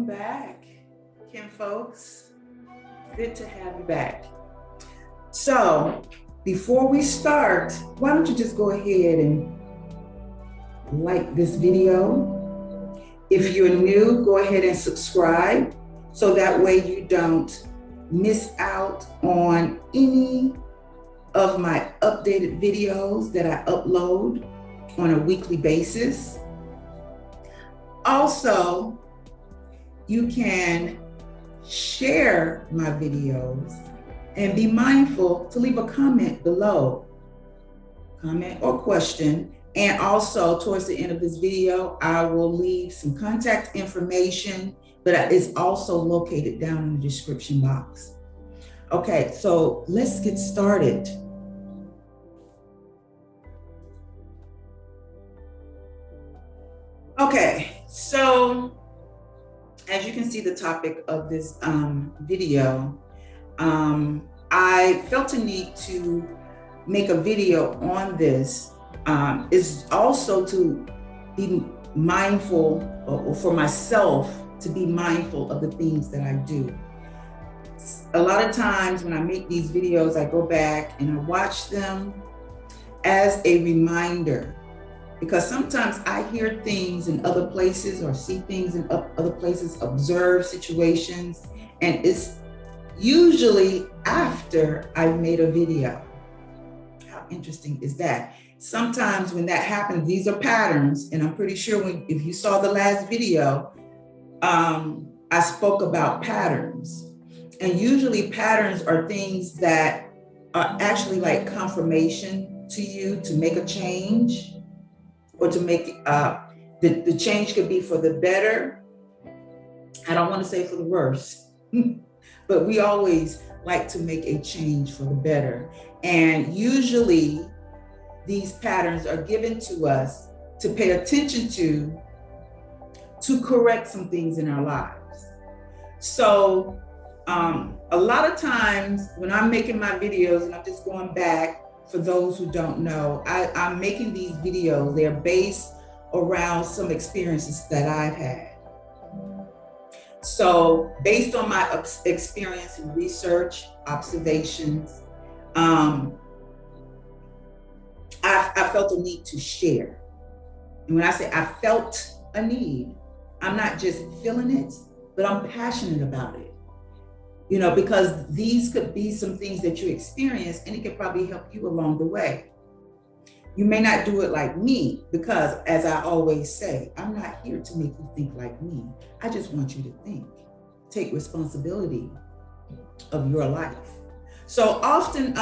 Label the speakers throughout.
Speaker 1: Welcome back, Kim folks. Good to have you back. So, before we start, why don't you just go ahead and like this video. If you're new, go ahead and subscribe so that way you don't miss out on any of my updated videos that I upload on a weekly basis. Also, you can share my videos and be mindful to leave a comment below, comment or question. And also towards the end of this video, I will leave some contact information, but it's also located down in the description box. Okay, so let's get started. Okay, so as you can see, the topic of this video, I felt a need to make a video on this. Is also to be mindful, or for myself to be mindful of the things that I do. A lot of times when I make these videos, I go back and I watch them as a reminder. Because sometimes I hear things in other places or see things in other places, observe situations, and it's usually after I've made a video. How interesting is that? Sometimes when that happens, these are patterns, and I'm pretty sure if you saw the last video, I spoke about patterns. And usually patterns are things that are actually like confirmation to you to make a change, or to make the change could be for the better. I don't want to say for the worse, but we always like to make a change for the better. And usually these patterns are given to us to pay attention to correct some things in our lives. So a lot of times when I'm making my videos, and I'm just going back, for those who don't know, I'm making these videos. They're based around some experiences that I've had. So based on my experience and research, observations, I felt a need to share. And when I say I felt a need, I'm not just feeling it, but I'm passionate about it. You know, because these could be some things that you experience, and it could probably help you along the way. You may not do it like me, because as I always say, I'm not here to make you think like me. I just want you to think, take responsibility of your life. So often,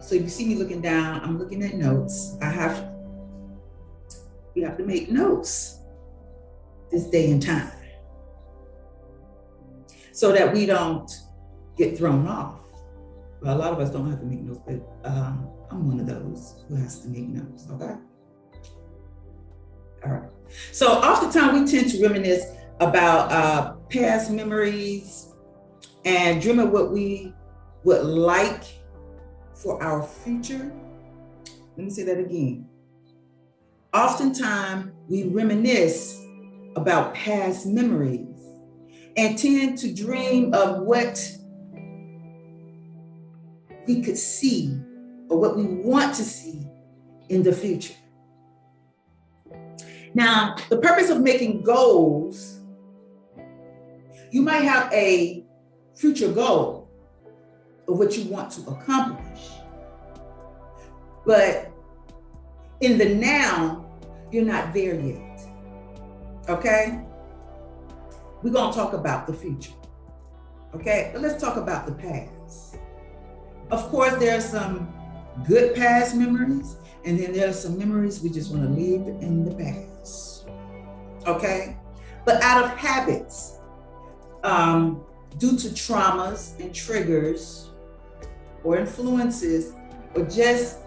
Speaker 1: so you see me looking down, I'm looking at notes. We have to make notes this day and time so that we don't get thrown off. Well, a lot of us don't have to make notes, but I'm one of those who has to make notes, okay? All right. So oftentimes we tend to reminisce about past memories and dream of what we would like for our future. Let me say that again. Oftentimes we reminisce about past memories and tend to dream of what we could see or what we want to see in the future. Now, the purpose of making goals, you might have a future goal of what you want to accomplish, but in the now, you're not there yet, okay? We're gonna talk about the future, okay? But let's talk about the past. Of course, there are some good past memories, and then there are some memories we just want to leave in the past, okay? But out of habits, due to traumas and triggers or influences, or just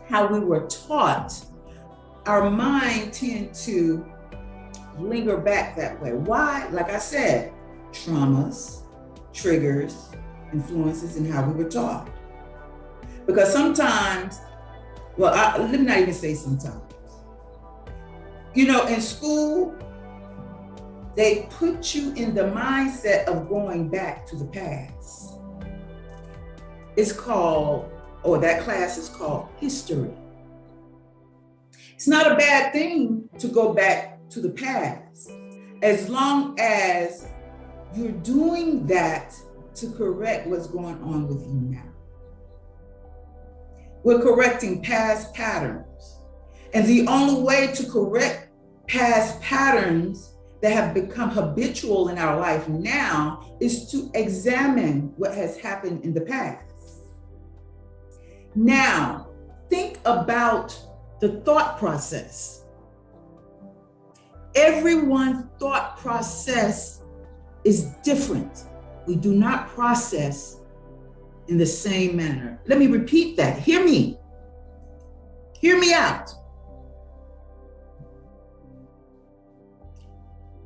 Speaker 1: how we were taught, our mind tend to linger back that way. Why? Like I said, traumas, triggers, influences, and how we were taught. Because sometimes, well, let me not even say sometimes. You know, in school, they put you in the mindset of going back to the past. It's called, or that class is called history. It's not a bad thing to go back to the past, as long as you're doing that to correct what's going on with you now. We're correcting past patterns. And the only way to correct past patterns that have become habitual in our life now is to examine what has happened in the past. Now, think about the thought process. Everyone's thought process is different. We do not process in the same manner. Let me repeat that. Hear me. Hear me out.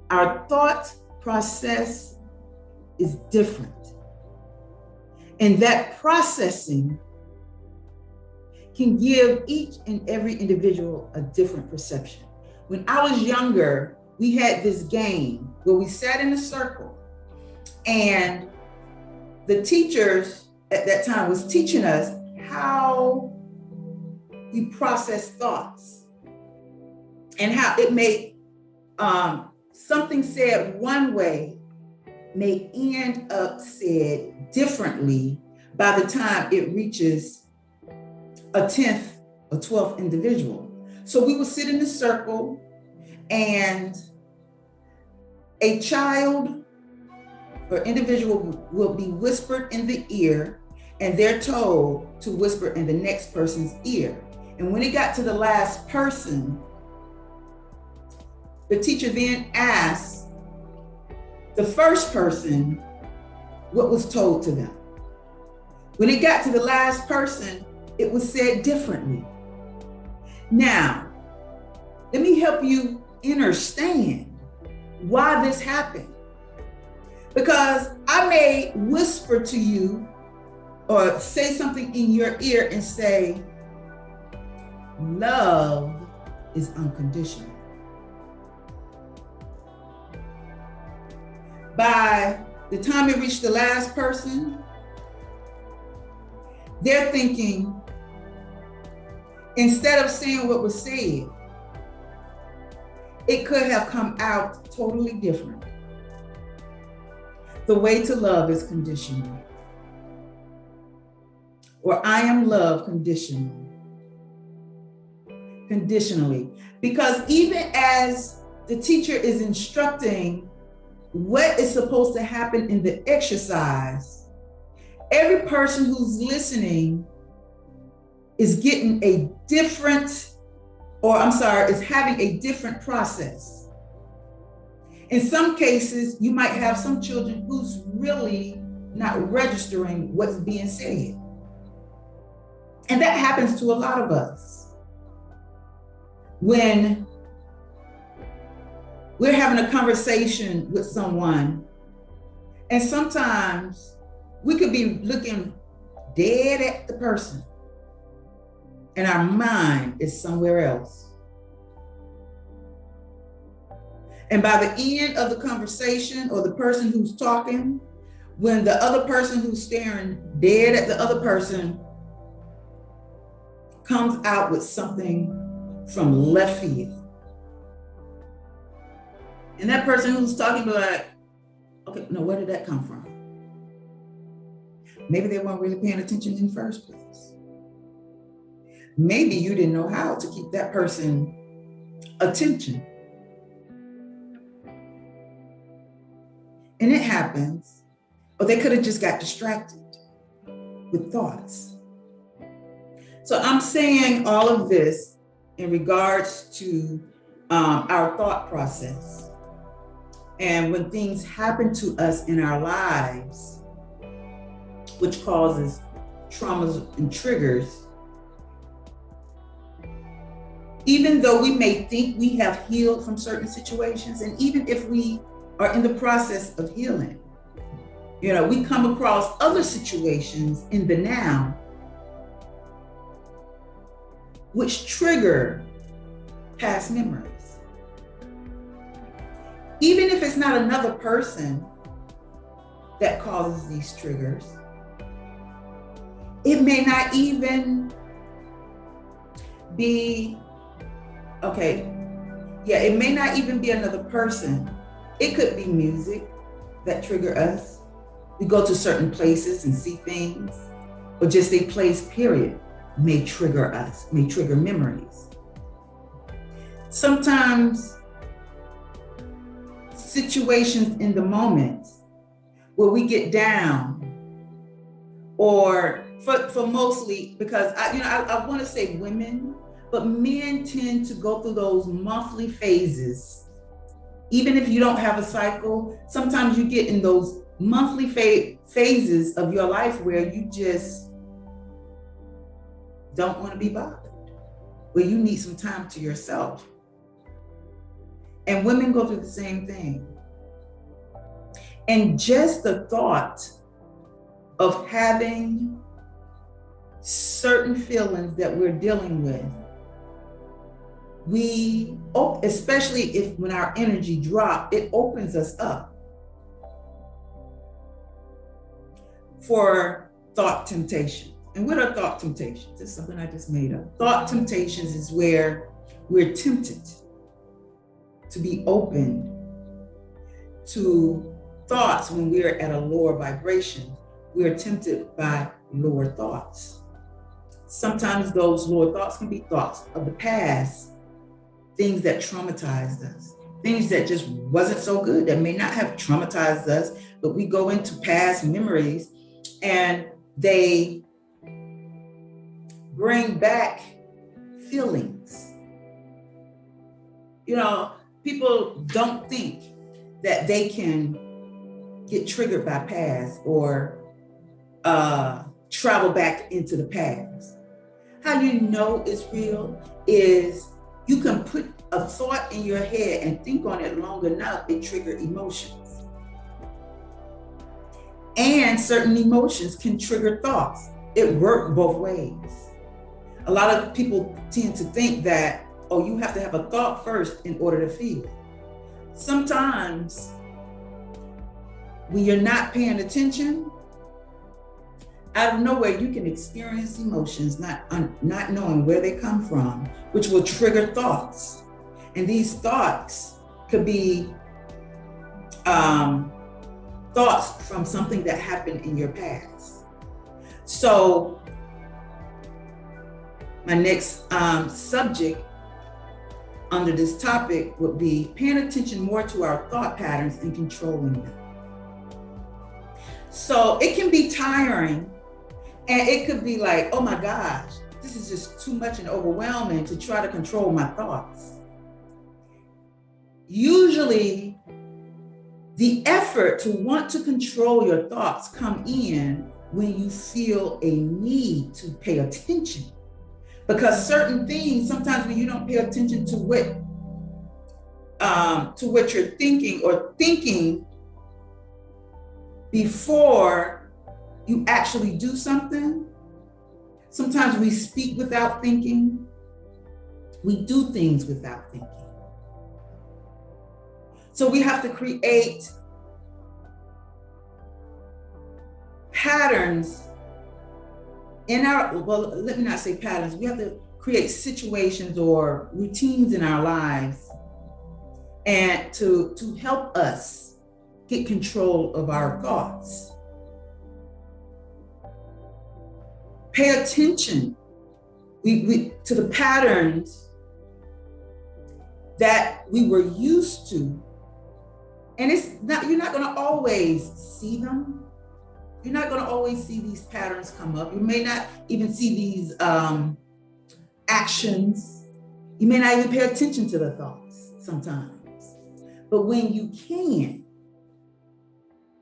Speaker 1: Our thought process is different. And that processing can give each and every individual a different perception. When I was younger, we had this game where we sat in a circle, and the teachers at that time was teaching us how we process thoughts and how it may, something said one way may end up said differently by the time it reaches a 10th or 12th individual. So we would sit in a circle, and a child or individual will be whispered in the ear, and they're told to whisper in the next person's ear. And when it got to the last person, the teacher then asked the first person what was told to them. When it got to the last person, it was said differently. Now, let me help you understand why this happened. Because I may whisper to you or say something in your ear and say, love is unconditional. By the time it reached the last person, they're thinking, instead of saying what was said, it could have come out totally different. The way to love is conditional. Or I am loved conditionally. Because even as the teacher is instructing what is supposed to happen in the exercise, every person who's listening is getting a different, is having a different process. In some cases, you might have some children who's really not registering what's being said. And that happens to a lot of us. When we're having a conversation with someone, and sometimes we could be looking dead at the person, and our mind is somewhere else. And by the end of the conversation, or the person who's talking, when the other person who's staring dead at the other person comes out with something from left field, and that person who's talking be like, okay, no, where did that come from? Maybe they weren't really paying attention in the first place. Maybe you didn't know how to keep that person attention. And it happens. Or they could have just got distracted with thoughts. So I'm saying all of this in regards to our thought process. And when things happen to us in our lives, which causes traumas and triggers, even though we may think we have healed from certain situations, and even if we are in the process of healing, we come across other situations in the now which trigger past memories. even if it's not another person that causes these triggers, it may not even be, it may not even be another person. It could be music that trigger us. We go to certain places and see things, or just a place, period, may trigger us, may trigger memories. Sometimes situations in the moment where we get down, or for mostly, because I want to say women, but men tend to go through those monthly phases. Even if you don't have a cycle, sometimes you get in those monthly phases of your life where you just don't want to be bothered, where you need some time to yourself. And women go through the same thing. And just the thought of having certain feelings that we're dealing with, especially when our energy drops, it opens us up for thought temptation. And what are thought temptations? It's something I just made up. Thought temptations is where we're tempted to be open to thoughts when we're at a lower vibration. We're tempted by lower thoughts. Sometimes those lower thoughts can be thoughts of the past, things that traumatized us, things that just wasn't so good, that may not have traumatized us, but we go into past memories and they bring back feelings. People don't think that they can get triggered by past or travel back into the past. How you know it's real is you can put a thought in your head and think on it long enough, it triggers emotions. And certain emotions can trigger thoughts. It works both ways. A lot of people tend to think that, you have to have a thought first in order to feel. Sometimes when you're not paying attention, out of nowhere, you can experience emotions, not knowing where they come from, which will trigger thoughts. And these thoughts could be thoughts from something that happened in your past. So my next subject under this topic would be paying attention more to our thought patterns and controlling them. So it can be tiring, and it could be like, oh my gosh, this is just too much and overwhelming to try to control my thoughts. Usually, the effort to want to control your thoughts come in when you feel a need to pay attention. Because certain things, sometimes when you don't pay attention to what you're thinking or thinking before you actually do something. Sometimes we speak without thinking. We do things without thinking. So we have to create patterns let me not say patterns. We have to create situations or routines in our lives and to help us get control of our thoughts. Pay attention to the patterns that we were used to. And you're not going to always see them. You're not going to always see these patterns come up. You may not even see these actions. You may not even pay attention to the thoughts sometimes. But when you can,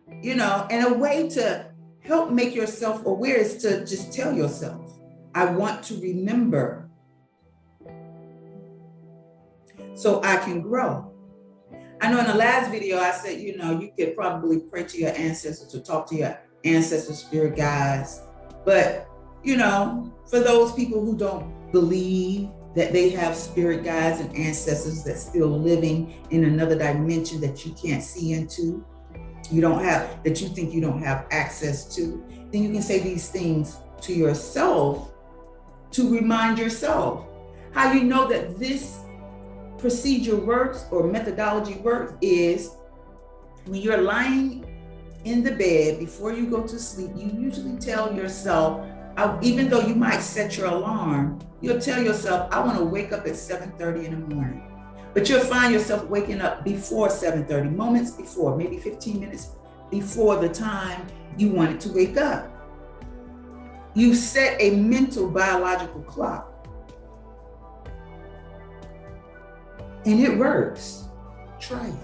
Speaker 1: and a way to help make yourself aware is to just tell yourself, I want to remember so I can grow. I know in the last video I said, you could probably pray to your ancestors or talk to your ancestors, spirit guides. But, for those people who don't believe that they have spirit guides and ancestors that's still living in another dimension that you can't see into, that you think you don't have access to, then you can say these things to yourself to remind yourself. How you know that this procedure works or methodology works is when you're lying in the bed before you go to sleep, you usually tell yourself, even though you might set your alarm, you'll tell yourself, I want to wake up at 7:30 in the morning. But you'll find yourself waking up before 7:30, moments before, maybe 15 minutes before the time you wanted to wake up. You set a mental biological clock. And it works. Try it.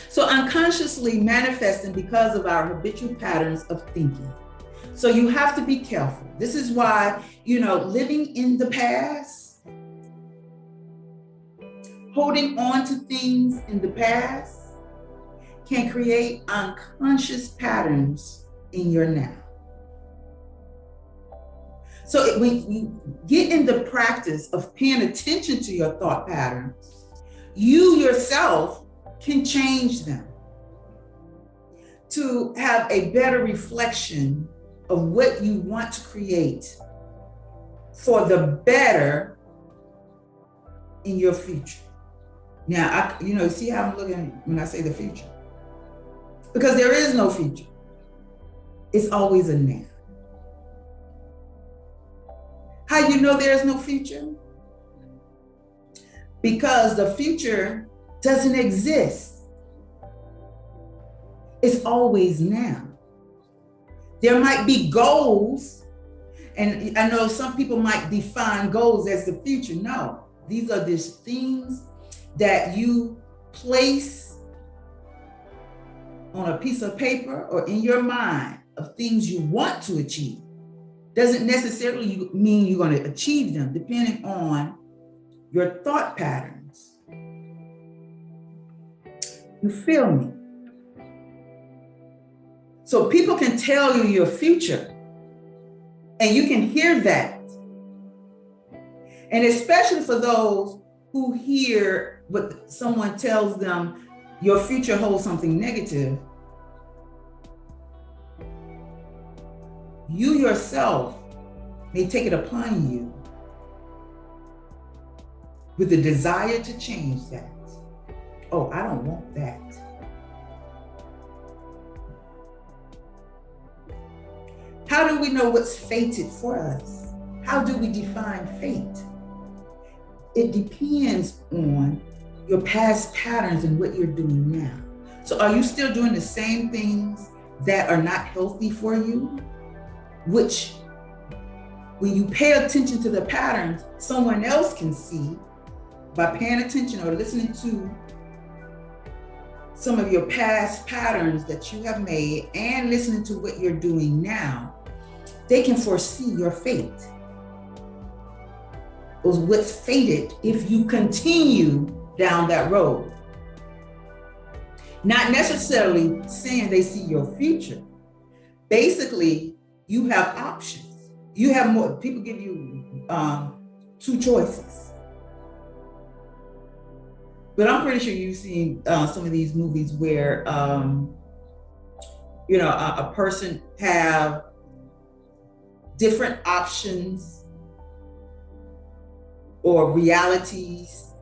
Speaker 1: So unconsciously manifesting because of our habitual patterns of thinking. So you have to be careful. This is why, living in the past, holding on to things in the past can create unconscious patterns in your now. So when you get in the practice of paying attention to your thought patterns, you yourself can change them to have a better reflection of what you want to create for the better in your future. Now, see how I'm looking when I say the future? Because there is no future. It's always a now. How you know there is no future? Because the future doesn't exist. It's always now. There might be goals, and I know some people might define goals as the future. No, these are just things that you place on a piece of paper or in your mind of things you want to achieve. Doesn't necessarily mean you're going to achieve them, depending on your thought patterns. You feel me? So people can tell you your future, and you can hear that. And especially for those who hear what someone tells them, your future holds something negative, you yourself may take it upon you with the desire to change that. Oh, I don't want that. How do we know what's fated for us? How do we define fate? It depends on your past patterns and what you're doing now. So are you still doing the same things that are not healthy for you? Which, when you pay attention to the patterns, someone else can see by paying attention or listening to some of your past patterns that you have made and listening to what you're doing now. They can foresee your fate. Or what's fated if you continue down that road. Not necessarily saying they see your future. Basically, you have options. You have more. People give you two choices. But I'm pretty sure you've seen some of these movies where, a person have different options or realities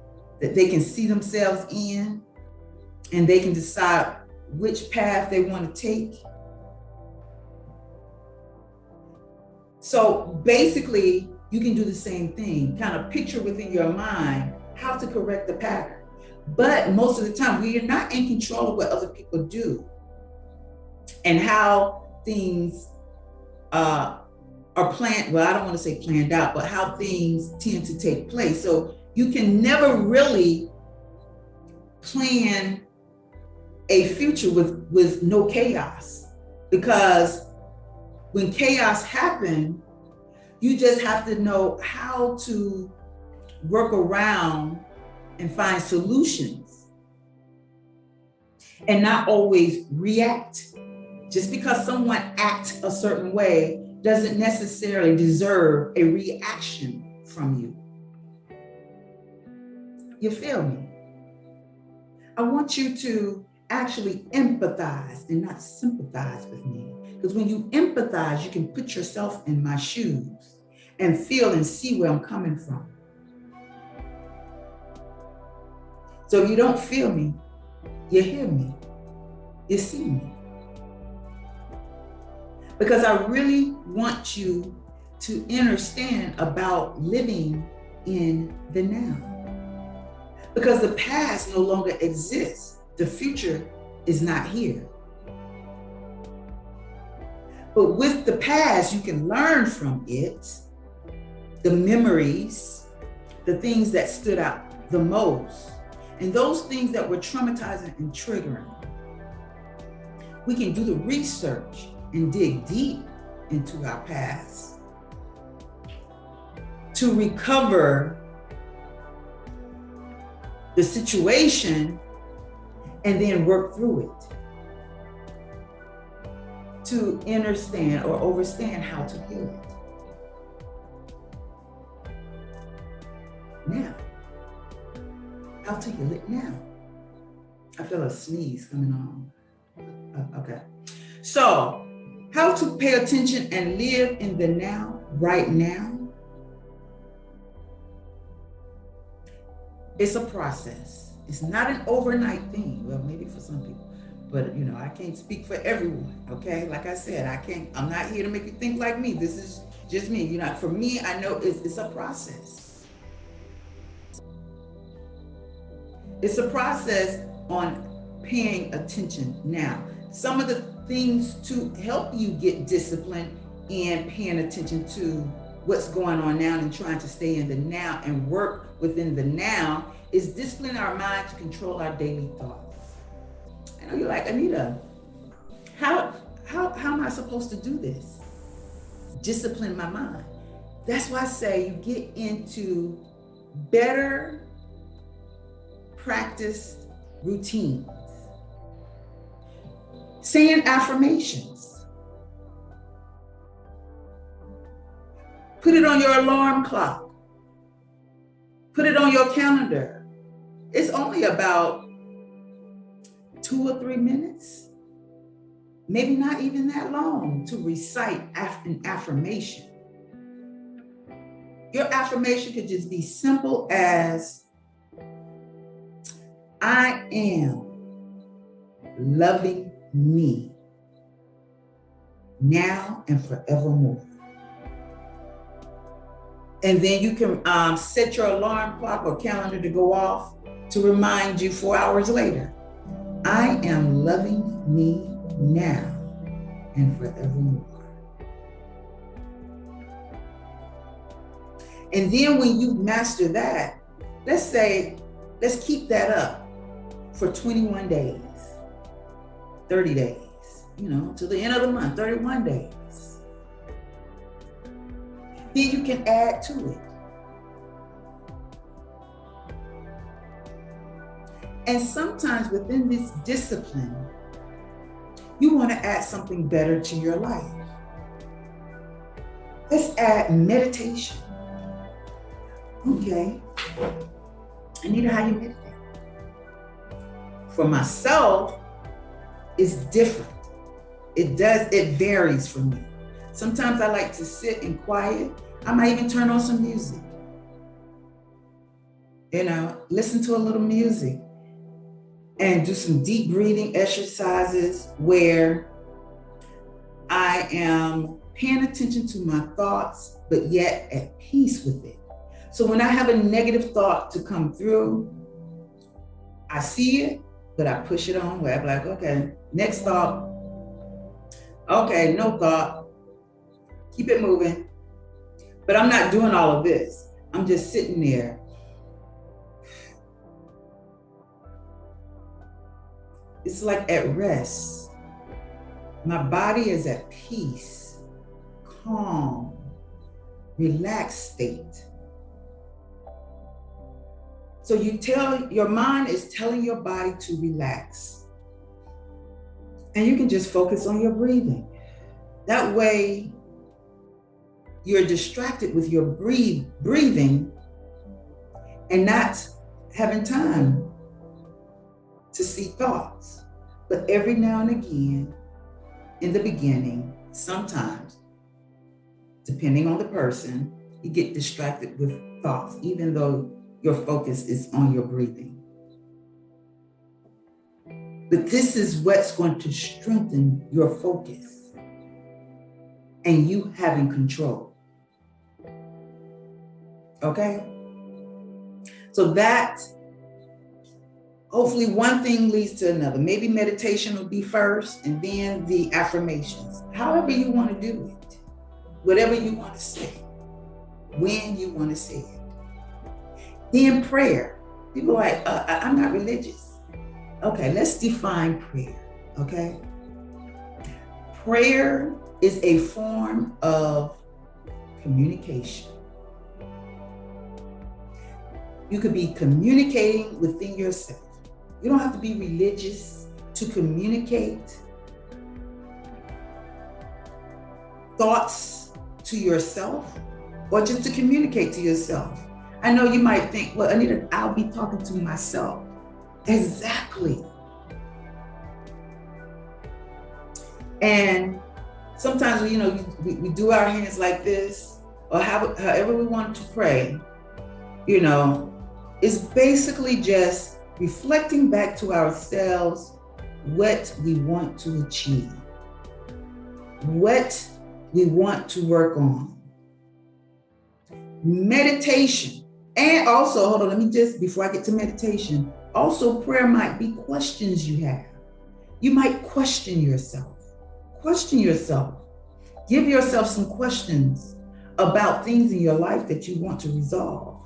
Speaker 1: that they can see themselves in, and they can decide which path they want to take. So basically, you can do the same thing, kind of picture within your mind how to correct the pattern. But most of the time, we are not in control of what other people do and how things are planned. Well, I don't want to say planned out, but how things tend to take place. So you can never really plan a future with no chaos, because when chaos happens, you just have to know how to work around and find solutions and not always react. Just because someone acts a certain way doesn't necessarily deserve a reaction from you. You feel me? I want you to actually empathize and not sympathize with me. Because when you empathize, you can put yourself in my shoes and feel and see where I'm coming from. So you don't feel me, you hear me, you see me. Because I really want you to understand about living in the now. Because the past no longer exists. The future is not here. But with the past, you can learn from it, the memories, the things that stood out the most, and those things that were traumatizing and triggering. We can do the research and dig deep into our past to recover the situation and then work through it to understand or understand how to heal it. Now, how to heal it now. I feel a sneeze coming on. Okay. So, how to pay attention and live in the now, right now. It's a process. It's not an overnight thing. Well, maybe for some people, but I can't speak for everyone. Okay. Like I said, I'm not here to make you think like me. This is just me. For me, I know it's a process. It's a process on paying attention now. Some of the things to help you get disciplined and paying attention to what's going on now and trying to stay in the now and work within the now is discipline our mind to control our daily thoughts. I know you're like, Anita, how am I supposed to do this? Discipline my mind. That's why I say you get into better practiced routines. Saying affirmations. Put it on your alarm clock. Put it on your calendar. It's only about 2 or 3 minutes, maybe not even that long, to recite an affirmation. Your affirmation could just be simple as, I am loving me now and forevermore. And then you can set your alarm clock or calendar to go off to remind you 4 hours later. I am loving me now and forevermore. And then when you master that, let's keep that up for 21 days, 30 days, to the end of the month, 31 days. Then you can add to it. And sometimes within this discipline, you want to add something better to your life. Let's add meditation. Okay. Anita, how you meditate? For myself, it's different. It varies for me. Sometimes I like to sit in quiet. I might even turn on some music. Listen to a little music and do some deep breathing exercises where I am paying attention to my thoughts, but yet at peace with it. So when I have a negative thought to come through, I see it, but I push it on where I'm like, okay, next thought. Okay, no thought. Keep it moving. But I'm not doing all of this. I'm just sitting there. It's like at rest. My body is at peace, calm, relaxed state. So your mind is telling your body to relax. And you can just focus on your breathing. That way, you're distracted with your breathing and not having time to see thoughts. But every now and again, in the beginning, sometimes, depending on the person, you get distracted with thoughts, even though your focus is on your breathing. But this is what's going to strengthen your focus and you having control. Okay? So that, hopefully one thing leads to another. Maybe meditation will be first and then the affirmations. However you want to do it. Whatever you want to say. When you want to say it. Then prayer. People are like, I'm not religious. Okay, let's define prayer, okay? Prayer is a form of communication. You could be communicating within yourself. You don't have to be religious to communicate thoughts to yourself or just to communicate to yourself. I know you might think, well, Anita, I'll be talking to myself. Exactly. And sometimes, we do our hands like this, or however we want to pray, it's basically just reflecting back to ourselves what we want to achieve, what we want to work on. Meditation. And also, hold on, before I get to meditation, also prayer might be questions you have. You might question yourself. Question yourself. Give yourself some questions about things in your life that you want to resolve,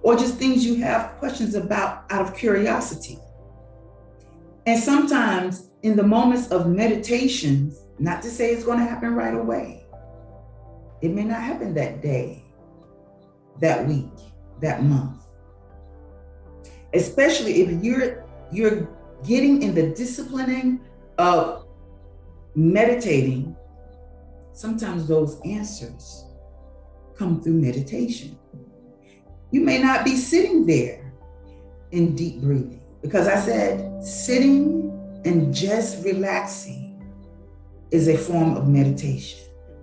Speaker 1: or just things you have questions about out of curiosity. And sometimes in the moments of meditation, not to say it's going to happen right away. It may not happen that day, that week, that month. Especially if you're getting in the disciplining of meditating, sometimes those answers come through meditation. You may not be sitting there in deep breathing, because I said sitting and just relaxing is a form of meditation.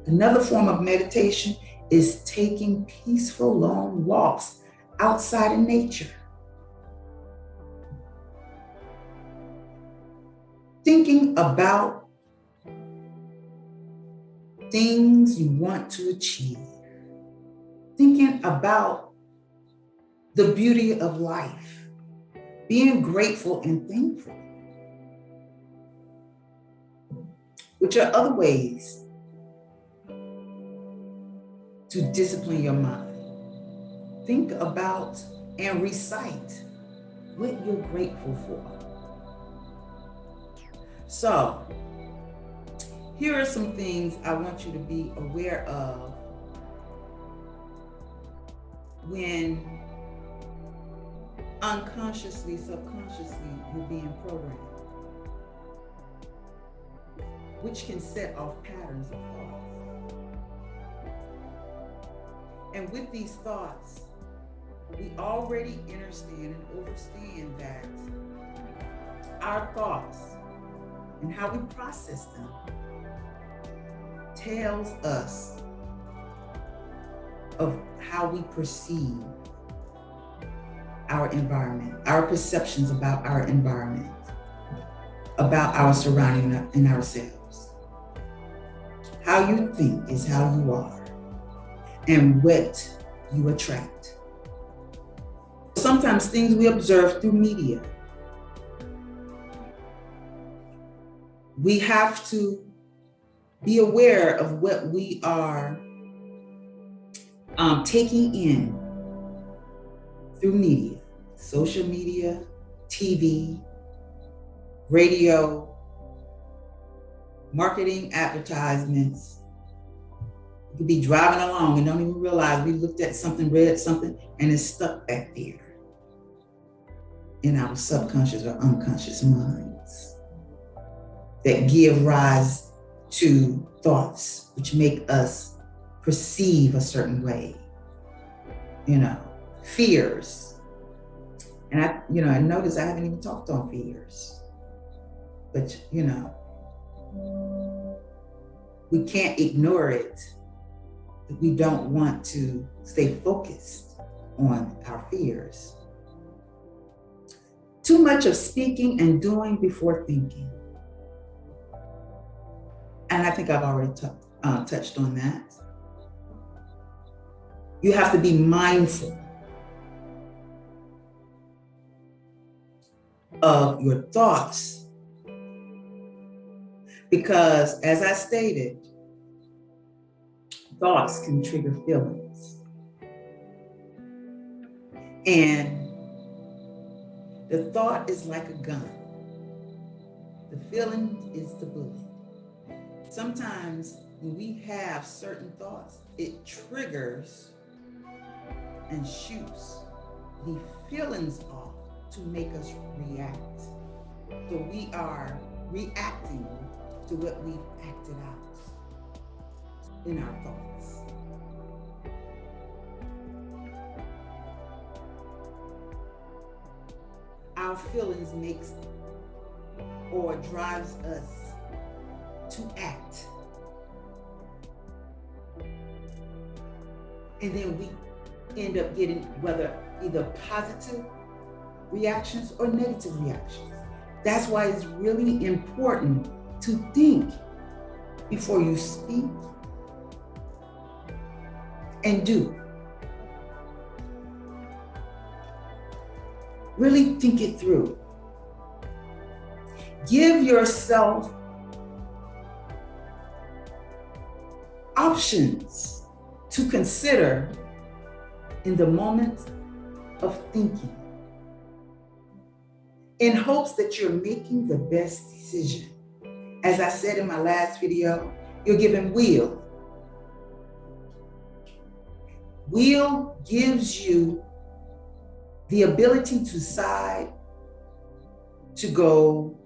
Speaker 1: Another form of meditation is taking peaceful long walks outside in nature. Thinking about things you want to achieve. Thinking about the beauty of life. Being grateful and thankful. Which are other ways to discipline your mind. Think about and recite what you're grateful for. So, here are some things I want you to be aware of when unconsciously, subconsciously, you're being programmed, which can set off patterns of thoughts. And with these thoughts, we already understand and understand that our thoughts and how we process them tells us of how we perceive our environment, our perceptions about our environment, about our surrounding and ourselves. How you think is how you are, and what you attract. Sometimes things we observe through media. We have to be aware of what we are taking in through media, social media, TV, radio, marketing, advertisements. You could be driving along and don't even realize we looked at something, read something, and it's stuck back there in our subconscious or unconscious minds that give rise to thoughts which make us perceive a certain way. Fears, And I noticed I haven't even talked on fears. But, we can't ignore it. We don't want to stay focused on our fears. Too much of speaking and doing before thinking. And I think I've already touched on that. You have to be mindful of your thoughts. Because as I stated, thoughts can trigger feelings. And the thought is like a gun. The feeling is the bullet. Sometimes when we have certain thoughts, it triggers and shoots the feelings off to make us react. So we are reacting to what we've acted out in our thoughts. Our feelings makes or drives us to act. And then we end up getting either positive reactions or negative reactions. That's why it's really important to think before you speak and do. Really think it through. Give yourself options to consider in the moment of thinking, in hopes that you're making the best decision. As I said in my last video, you're given will. Will gives you the ability to decide to go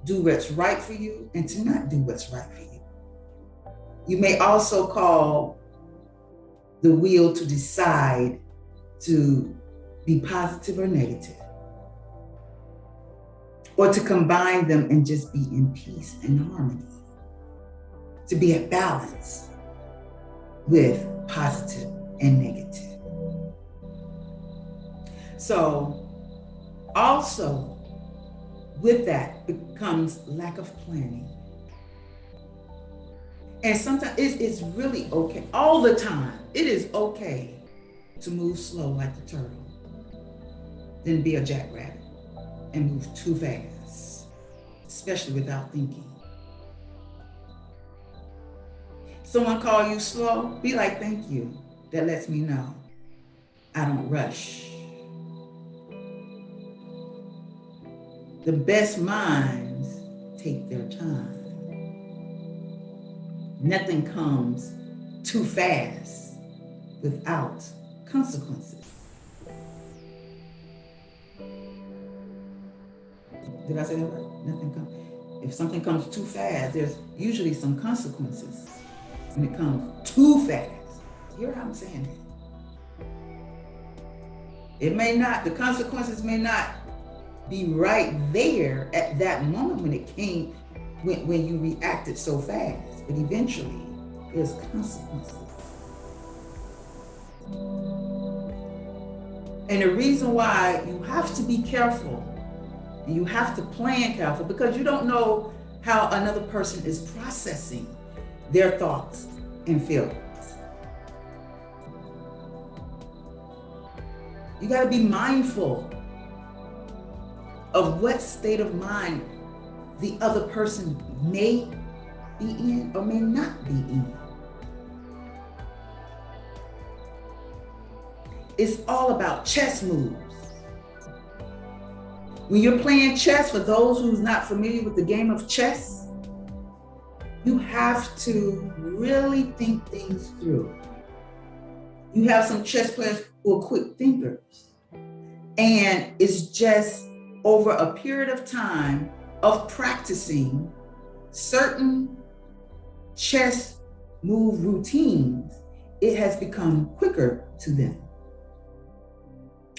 Speaker 1: do what's right for you and to not do what's right for you. You may also call the will to decide to be positive or negative, or to combine them and just be in peace and harmony, to be at balance with positive and negative. So also with that becomes lack of planning. And sometimes it's really okay, all the time, it is okay to move slow like the turtle than be a jackrabbit and move too fast, especially without thinking. Someone call you slow, be like, thank you. That lets me know I don't rush. The best minds take their time. Nothing comes too fast without consequences. Did I say that right? Nothing comes. If something comes too fast, there's usually some consequences when it comes too fast. You hear how I'm saying that? It may not, the consequences may not be right there at that moment when it came, when you reacted so fast, but eventually there's consequences. And the reason why you have to be careful and you have to plan careful, because you don't know how another person is processing their thoughts and feelings. You got to be mindful of what state of mind the other person may be in or may not be in. It's all about chess moves. When you're playing chess, for those who's not familiar with the game of chess, you have to really think things through. You have some chess players who are quick thinkers, and it's just over a period of time of practicing certain chess move routines, it has become quicker to them.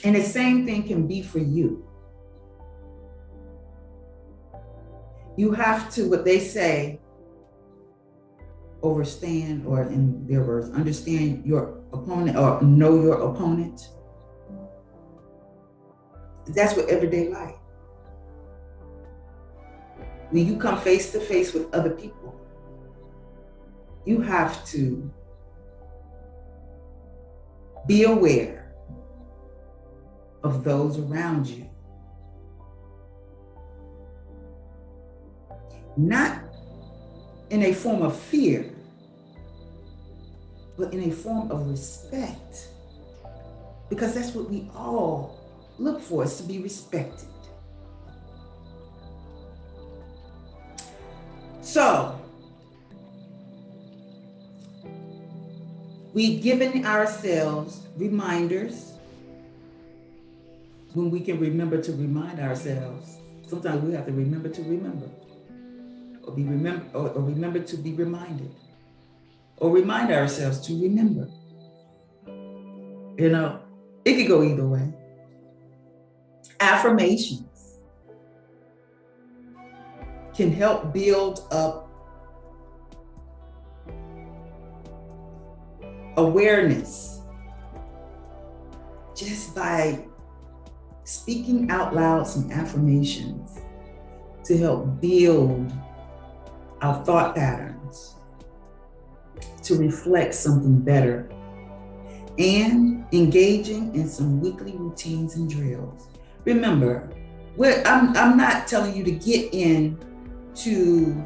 Speaker 1: And the same thing can be for you. You have to, what they say, understand, or in their words, understand your opponent or know your opponent. That's what everyday life. When you come face to face with other people, you have to be aware of those around you. Not in a form of fear, but in a form of respect. Because that's what we all look for, is to be respected. So, we've given ourselves reminders when we can remember to remind ourselves. Sometimes we have to remember to remember, or remember to be reminded, or remind ourselves to remember. You know, it could go either way. Affirmations can help build up awareness just by speaking out loud some affirmations to help build our thought patterns to reflect something better, and engaging in some weekly routines and drills. Remember, I'm not telling you to get into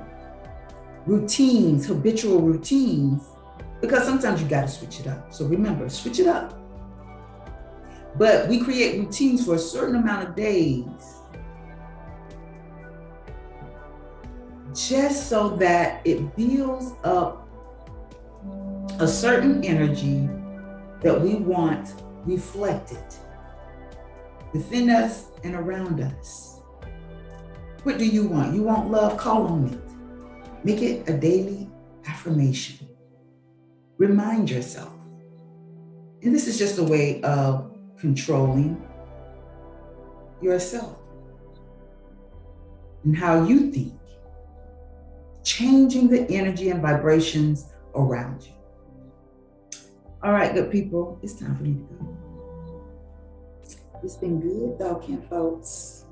Speaker 1: routines, habitual routines, because sometimes you got to switch it up. So remember, switch it up. But we create routines for a certain amount of days, just so that it builds up a certain energy that we want reflected within us and around us. What do you want? You want love? Call on it. Make it a daily affirmation. Remind yourself. And this is just a way of controlling yourself and how you think, changing the energy and vibrations around you. All right, good people, it's time for me to go. It's been good talking, folks.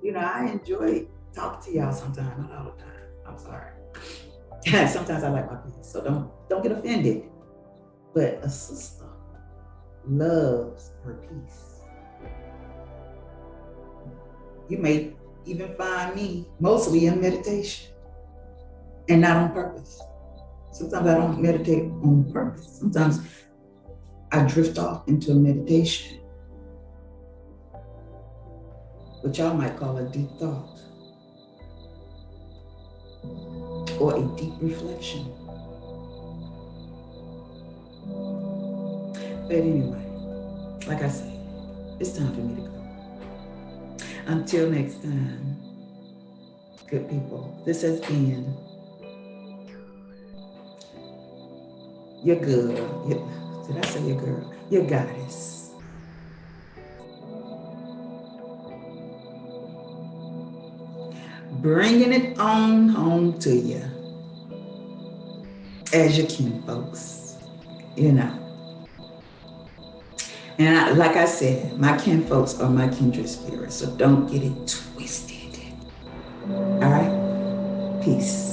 Speaker 1: You know, I enjoy talking to y'all sometimes, not all the time. I'm sorry. Sometimes I like my peace, so don't get offended. But a sister loves her peace. You may even find me mostly in meditation, and not on purpose. Sometimes I don't meditate on purpose. Sometimes I drift off into a meditation, which y'all might call a deep thought or a deep reflection. But anyway, like I said, it's time for me to go. Until next time, good people, this has been your girl. Did I say your girl? Your goddess. Bringing it on home to you as your kin folks, you know. And like I said, my kin folks are my kindred spirits, so don't get it twisted. All right? Peace.